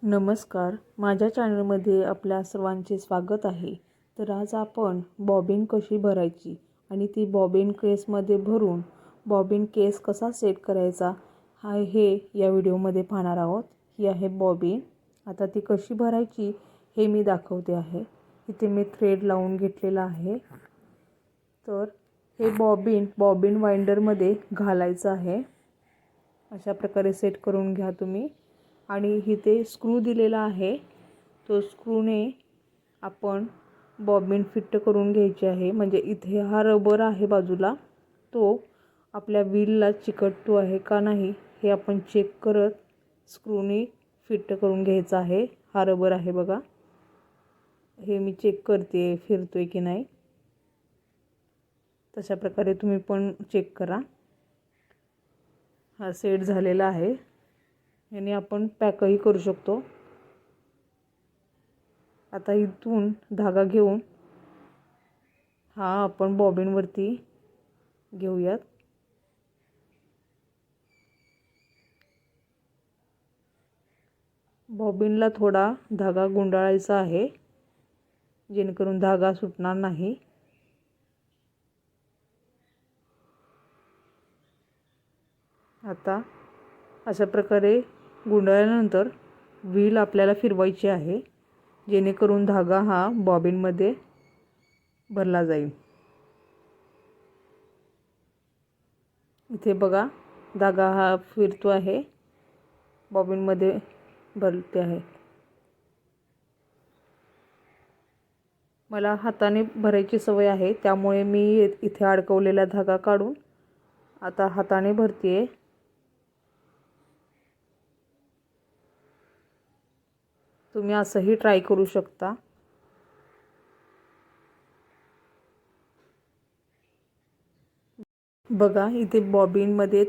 नमस्कार, माझ्या चॅनलमध्ये आपल्या सर्वांचे स्वागत आहे. तर आज आपण बॉबिन कशी भरायची आणि ती बॉबिन केसमध्ये भरून बॉबिन केस कसा सेट करायचा हे या व्हिडिओमध्ये पाहणार आहोत. ही आहे बॉबिन. आता ती कशी भरायची हे मी दाखवते आहे. इथे मी थ्रेड लावून घेतलेला आहे. तर हे बॉबिन वाइंडरमध्ये घालायचं आहे. अशा प्रकारे सेट करून घ्या तुम्ही. आणि इथे स्क्रू दिलेला आहे, तो स्क्रूने आपण बॉबिन फिट करून घ्यायची आहे. म्हणजे इथे हा रबर आहे बाजूला, तो आपल्या व्हीलला चिकटतो आहे का नाही हे आपण चेक करत स्क्रूने फिट करून घ्यायचा आहे. हा रबर आहे बघा, हे मी चेक करते फिरतोय की नाही. तशा प्रकारे तुम्ही पण चेक करा. हा सेट झालेला आहे. याने आपण पॅकही करू शकतो. आता इथून धागा घेऊन हा आपण बॉबिनवरती घेऊयात. बॉबिनला थोडा धागा गुंडाळायचा आहे, जेणेकरून धागा सुटणार नाही. आता अशा प्रकारे गुंडाळल्यानंतर व्हील आपल्याला फिरवायची आहे, जेणेकरून धागा हा बॉबिनमध्ये भरला जाईल. इथे बघा, धागा हा फिरतो आहे, बॉबिनमध्ये भरते आहे. मला हाताने भरायची सवय आहे, त्यामुळे मी इथे अडकवलेला धागा काढून आता हाताने भरते. तुम्ही असंही ट्राय करू शकता. बघा, इथे बॉबिनमध्ये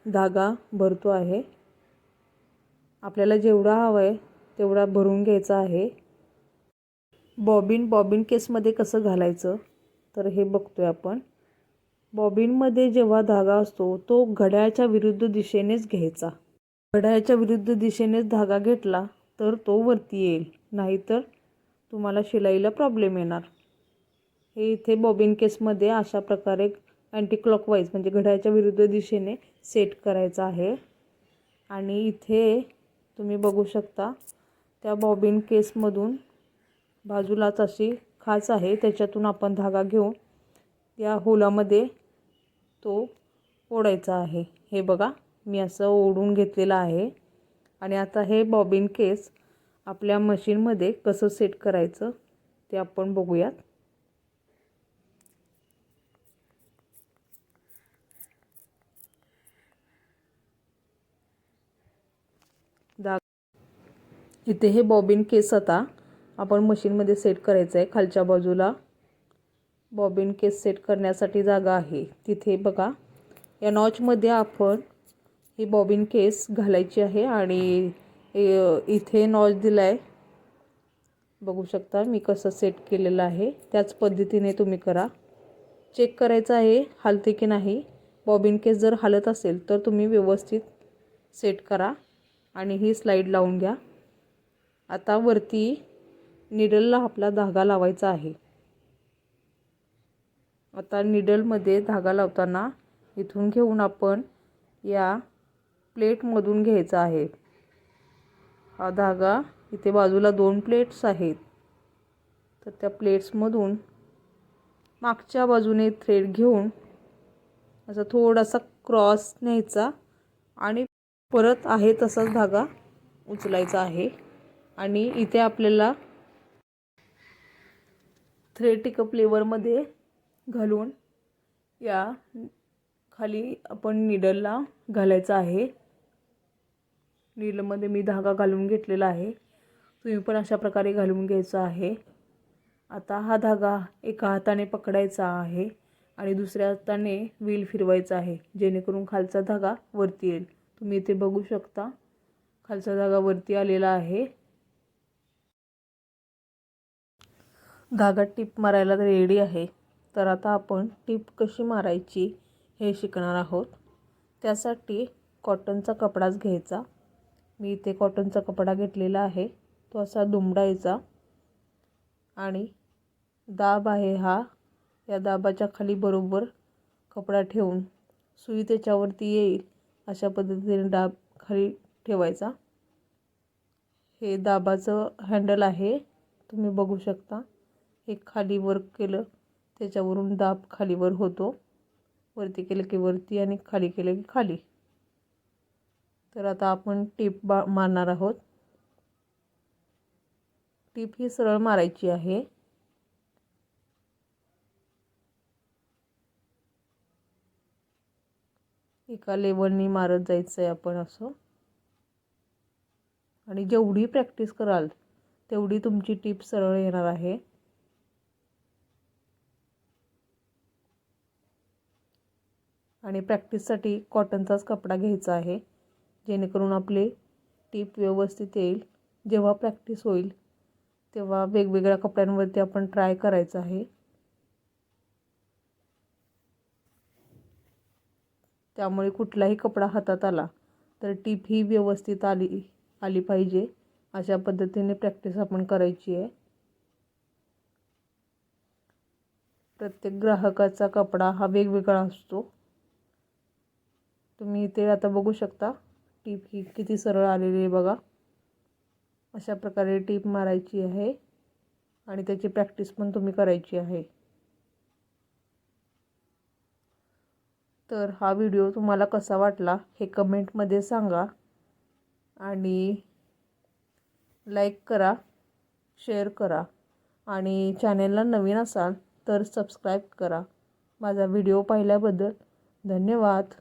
धागा भरतो आहे. आपल्याला जेवढा हवा आहे तेवढा भरून घ्यायचा आहे. बॉबिन केसमध्ये कसं घालायचं तर हे बघतोय आपण. बॉबिनमध्ये जेव्हा धागा असतो तो घड्याळाच्या विरुद्ध दिशेनेच घ्यायचा. घड्याळाच्या विरुद्ध दिशेनेच धागा घेतला तर तो वरती येईल, नाहीतर तुम्हाला शिलाईला प्रॉब्लेम येणार. हे इथे बॉबिन केसमध्ये अशा प्रकारे अँटी क्लॉकवाईज म्हणजे घड्याळाच्या विरुद्ध दिशेने सेट करायचा आहे. आणि इथे तुम्ही बघू शकता, त्या बॉबिन केसमधून बाजूलाच अशी खाच आहे, त्याच्यातून आपण धागा घेऊन या होलामध्ये तो ओढायचा आहे. हे बघा, मी असं ओढून घेतलेलं आहे. आणि आता हे बॉबिन केस आपल्या मशीनमध्ये कसं सेट करायचं ते आपण बघूयात. इथे हे बॉबिन केस आता आपण मशीनमध्ये सेट करायचं आहे. खालच्या बाजूला बॉबिन केस सेट करण्यासाठी जागा आहे. तिथे बघा, या नॉचमध्ये आपण ही बॉबिन केस घालायची आहे. आणि इथे नॉच दिला आहे, बघू शकता मी कसं सेट केलेलं आहे. त्याच पद्धतीने तुम्ही करा. चेक करायचं आहे हलते की नाही. बॉबिन केस जर हलत असेल तर तुम्ही व्यवस्थित सेट करा आणि ही स्लाईड लावून घ्या. आता वरती निडलला आपला धागा लावायचा आहे. आता निडलमध्ये धागा लावताना इथून घेऊन आपण या प्लेटमधून घ्यायचा आहे. हा धागा इथे बाजूला 2 प्लेट्स आहेत, तर त्या प्लेट्समधून मागच्या बाजूने थ्रेड घेऊन असा थोडासा क्रॉस न्यायचा आणि परत आहे तसाच धागा उचलायचा आहे. आणि इथे आपल्याला थ्रेड टिकअप लेवरमध्ये घालून या खाली आपण निडलला घालायचा आहे. नीडलमध्ये मी धागा घालून घेतलेला आहे, तुम्ही पण अशा प्रकारे घालून घ्यायचा आहे. आता हा धागा एका हाताने पकडायचा आहे आणि दुसऱ्या हाताने व्हील फिरवायचा आहे, जेणेकरून खालचा धागा वरती येईल. तुम्ही इथे बघू शकता, खालचा धागा वरती आलेला आहे. धागा टिप मारायला रेडी आहे. तर आता आपण टिप कशी मारायची हे शिकणार आहोत. त्यासाठी कॉटनचा कपडाच घ्यायचा, मी इथे कॉटनचा कपडा घेतलेला आहे, तो असा दुमडायचा आणि दाब आहे हा, या दाबाच्या खाली बरोबर कपडा ठेवून सुई त्याच्यावरती येईल अशा पद्धतीने दाब खाली ठेवायचा। हे दाबाचं हँडल आहे, तुम्ही बघू शकता। हे खाली वर केलं त्याच्यावरून दाब खाली वर होतो, वरती केलं की वरती आणि खाली केलं की खाली। तर आता आपण टीप मारणार आहोत। टीप ही सरळ मारायची आहे। एका लेवलनी मारत जायचं आहे आपण असं, आणि जेवढी प्रॅक्टिस कराल तेवढी तुमची टीप सरळ येणार आहे। आणि प्रॅक्टिससाठी कॉटनचाच कपडा घ्यायचा आहे, जेणेकरून आपले टीप व्यवस्थित येईल। जेव्हा प्रॅक्टिस होईल तेव्हा वेगवेगळ्या कपड्यांवरती आपण ट्राय करायचं आहे, त्यामुळे कुठलाही कपडा हातात आला तर टीप ही व्यवस्थित आली पाहिजे। अशा पद्धतीने प्रॅक्टिस आपण करायची आहे। प्रत्येक ग्राहकाचा कपडा हा वेगवेगळा असतो। तुम्ही इथे आता बघू शकता टीप ही किती सरळ आलेली आहे बघा। अशा प्रकारे टीप मारायची आहे आणि त्याची प्रॅक्टिस पण तुम्ही करायची आहे। तर हा व्हिडिओ तुम्हाला कसा वाटला हे कमेंटमध्ये सांगा, आणि लाईक करा, शेअर करा, आणि चॅनेलला नवीन असाल तर सबस्क्राईब करा। माझा व्हिडिओ पाहिल्याबद्दल धन्यवाद।